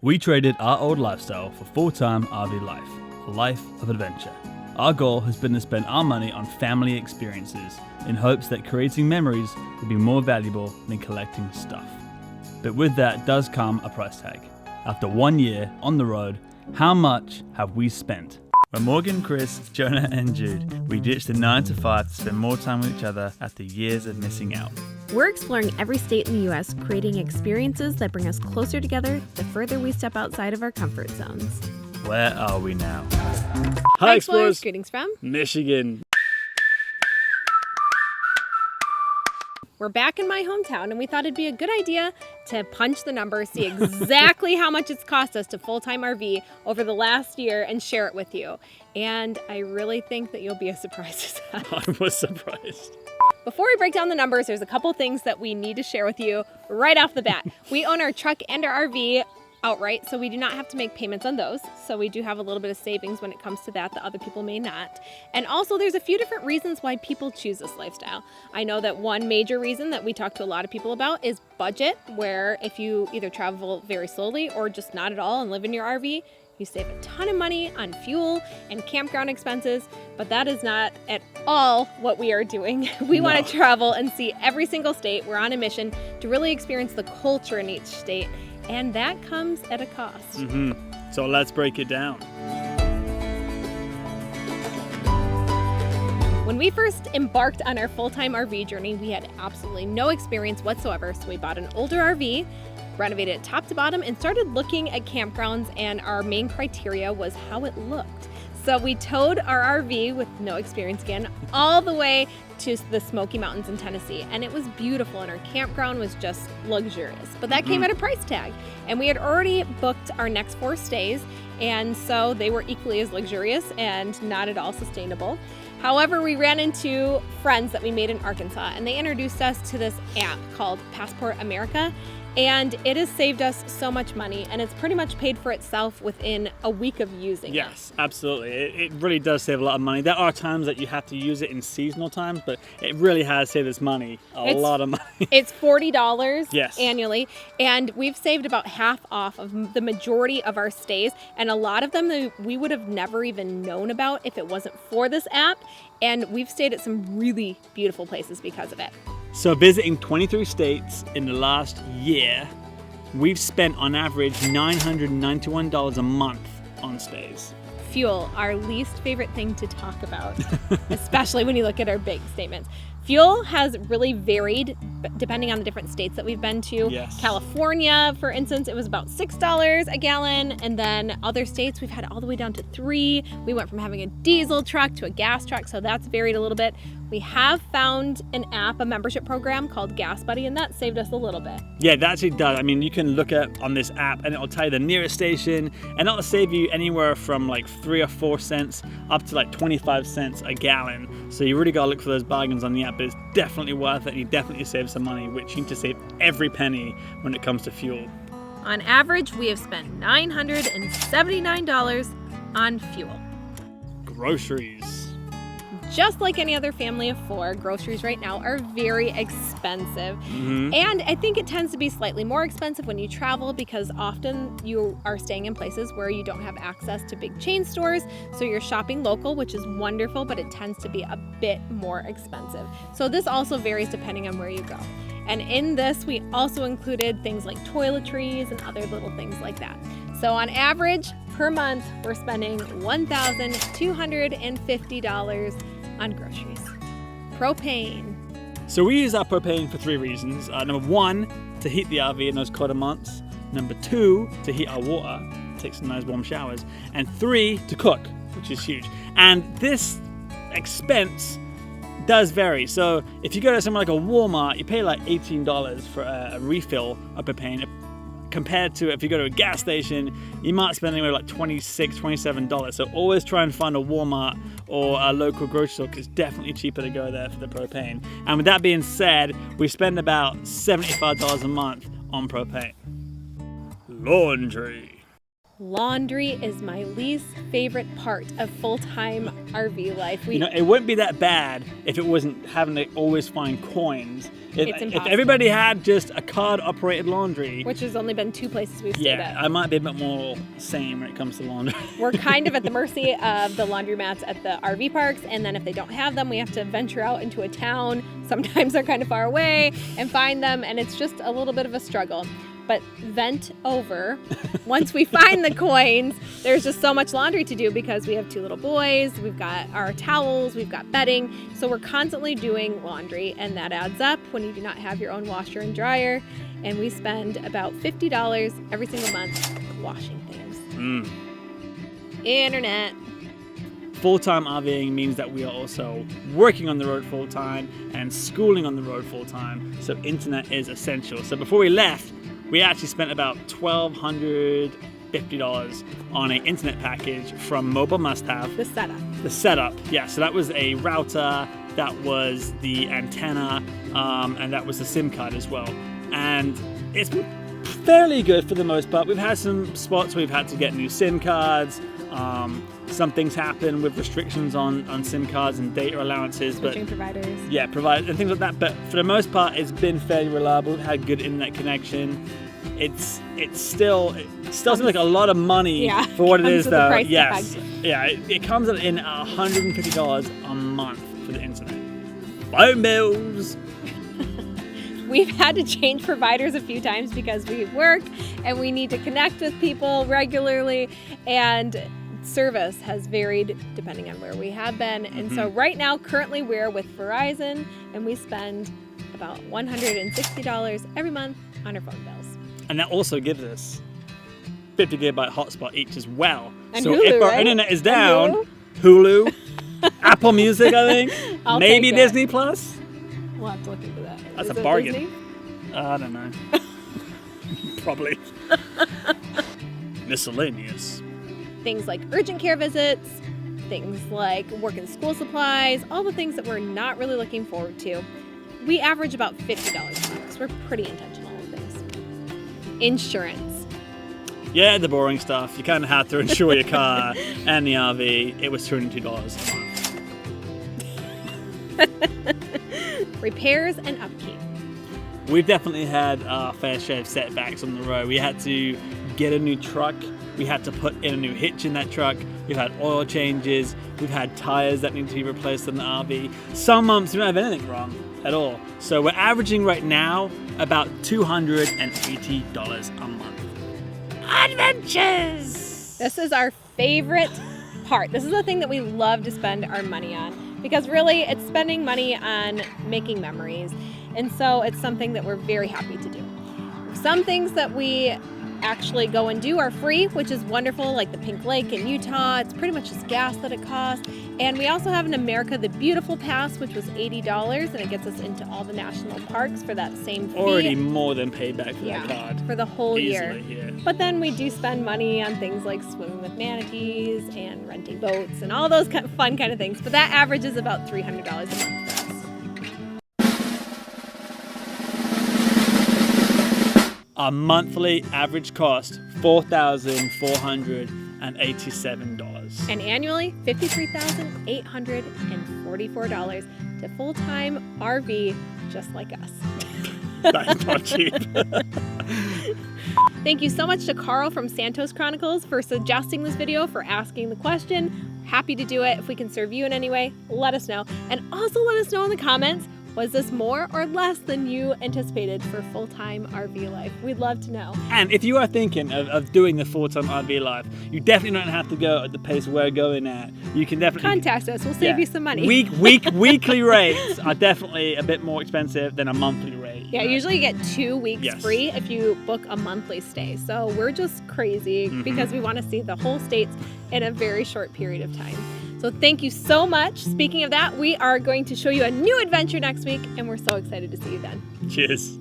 We traded our old lifestyle for full-time RV life, a life of adventure. Our goal has been to spend our money on family experiences in hopes that creating memories will be more valuable than collecting stuff. But with that does come a price tag. After 1 year on the road, how much have we spent? When Morgan, Chris, Jonah and Jude, we ditched the 9 to 5 to spend more time with each other after years of missing out. We're exploring every state in the U.S., creating experiences that bring us closer together the further we step outside of our comfort zones. Where are we now? Hi Explorers! Greetings from Michigan. We're back in my hometown, and we thought it'd be a good idea to punch the numbers, see exactly how much it's cost us to full-time RV over the last year, and share it with you. And I really think that you'll be as surprised as us. I was surprised. Before we break down the numbers, there's a couple things that we need to share with you right off the bat. We own our truck and our RV outright, so we do not have to make payments on those. So we do have a little bit of savings when it comes to that other people may not. And also there's a few different reasons why people choose this lifestyle. I know that one major reason that we talk to a lot of people about is budget, where if you either travel very slowly or just not at all and live in your RV, you save a ton of money on fuel and campground expenses, but that is not at all what we are doing. We want to travel and see every single state. We're on a mission to really experience the culture in each state, and that comes at a cost. So let's break it down. When we first embarked on our full-time RV journey, we had absolutely no experience whatsoever, so we bought an older RV, renovated it top to bottom, and started looking at campgrounds, and our main criteria was how it looked. So we towed our RV, with no experience again, all the way to the Smoky Mountains in Tennessee, and it was beautiful, and our campground was just luxurious. But that came at a price tag, and we had already booked our next 4 stays, and so they were equally as luxurious and not at all sustainable. However, we ran into friends that we made in Arkansas, and they introduced us to this app called Passport America, and it has saved us so much money, and it's pretty much paid for itself within a week of using it. Yes, absolutely. It really does save a lot of money. There are times that you have to use it in seasonal times, but it really has saved us money, a lot of money. It's $40 yes. annually, and we've saved about half off of the majority of our stays, and a lot of them we would have never even known about if it wasn't for this app, and we've stayed at some really beautiful places because of it. So visiting 23 states in the last year, we've spent on average $991 a month on stays. Fuel, our least favorite thing to talk about, especially when you look at our big statements. Fuel has really varied depending on the different states that we've been to. Yes. California, for instance, it was about $6 a gallon, and then other states we've had all the way down to $3. We went from having a diesel truck to a gas truck, so that's varied a little bit. We have found an app, a membership program called Gas Buddy, and that saved us a little bit. Yeah, that actually does. I mean, you can look at on this app and it'll tell you the nearest station, and it'll save you anywhere from like 3 or 4 cents up to like 25 cents a gallon. So you really gotta look for those bargains on the app, but it's definitely worth it, and you definitely save some money, which you need to save every penny when it comes to fuel. On average, we have spent $979 on fuel. Groceries. Just like any other family of 4, groceries right now are very expensive. And I think it tends to be slightly more expensive when you travel, because often you are staying in places where you don't have access to big chain stores. So you're shopping local, which is wonderful, but it tends to be a bit more expensive. So this also varies depending on where you go. And in this, we also included things like toiletries and other little things like that. So on average, per month, we're spending $1,250 on groceries. Propane. So we use our propane for 3 reasons. Number 1, to heat the RV in those colder months. Number 2, to heat our water, take some nice warm showers. And 3, to cook, which is huge. And this expense does vary. So if you go to somewhere like a Walmart, you pay like $18 for a refill of propane, compared to if you go to a gas station, you might spend anywhere like $26, $27. So always try and find a Walmart or a local grocery store, because it's definitely cheaper to go there for the propane. And with that being said, we spend about $75 a month on propane. Laundry. Laundry is my least favorite part of full-time RV life. It wouldn't be that bad if it wasn't having to always find coins It's If impossible. everybody had just a card-operated laundry, Which has only been 2 places we've stayed yeah, at. I might be a bit more sane when it comes to laundry. We're kind of at the mercy of the laundromats at the RV parks, and then if they don't have them, we have to venture out into a town. Sometimes they're kind of far away and find them, and it's just a little bit of a struggle. But vent over. Once we find the coins, there's just so much laundry to do because we have 2 little boys, we've got our towels, we've got bedding. So we're constantly doing laundry, and that adds up when you do not have your own washer and dryer. And we spend about $50 every single month washing things. Internet. Full-time RVing means that we are also working on the road full-time and schooling on the road full-time, so internet is essential. So before we left, we actually spent about $1,250 on an internet package from Mobile Must Have. The setup. The setup, yeah. So that was a router, that was the antenna, and that was the SIM card as well. And it's been fairly good for the most part. We've had some spots where we've had to get new SIM cards. Some things happen with restrictions on SIM cards and data allowances, Switching providers. yeah, providers and things like that. But for the most part, it's been fairly reliable. We've had good internet connection. It still seems like a lot of money Yeah, for what it comes is, with a though. price Yes, tag. yeah, it comes in $150 a month for the internet. Phone bills. We've had to change providers a few times because we work and we need to connect with people regularly, and service has varied depending on where we have been. And so right now, currently we're with Verizon, and we spend about $160 every month on our phone bills. And that also gives us 50 gigabyte hotspot each as well. And so Hulu, if our right? internet is And down, Hulu, Apple Music, I think, I'll maybe take it. Disney Plus. We'll have to look into that. That's Is a it bargain. Disney? I don't know. Probably. Miscellaneous. Things like urgent care visits, things like work and school supplies, all the things that we're not really looking forward to. We average about $50 a month because we're pretty intentional with things. Insurance. Yeah, the boring stuff. You kind of have to insure your car and the RV. It was $202 a month. Repairs and upkeep. We've definitely had our fair share of setbacks on the road. We had to get a new truck. We had to put in a new hitch in that truck. We've had oil changes. We've had tires that need to be replaced on the RV. Some months we don't have anything wrong at all. So we're averaging right now about $280 a month. Adventures! This is our favorite part. This is the thing that we love to spend our money on, because really it's spending money on making memories. And so it's something that we're very happy to do. Some things that we actually go and do are free, which is wonderful, like the Pink Lake in Utah. It's pretty much just gas that it costs. And we also have in America the Beautiful Pass, which was $80, and it gets us into all the national parks for that same fee. Already more than paid back for that card. For the whole year. Easily, yeah. But then we do spend money on things like swimming with manatees and renting boats and all those kind of fun kind of things. But that averages about $300 a month for us. Our monthly average cost, $4,487. And annually, $53,844 to full-time RV just like us. That's not cheap. Thank you so much to Carl from Santos Chronicles for suggesting this video, for asking the question. Happy to do it. If we can serve you in any way, let us know. And also let us know in the comments, was this more or less than you anticipated for full-time RV life? We'd love to know. And if you are thinking of doing the full-time RV life, you definitely don't have to go at the pace we're going at. You can definitely Contact us. We'll save you some money. Weekly rates are definitely a bit more expensive than a monthly rate. Yeah, usually you get 2 weeks Yes. free if you book a monthly stay. So we're just crazy because we want to see the whole states in a very short period of time. So thank you so much. Speaking of that, we are going to show you a new adventure next week, and we're so excited to see you then. Cheers.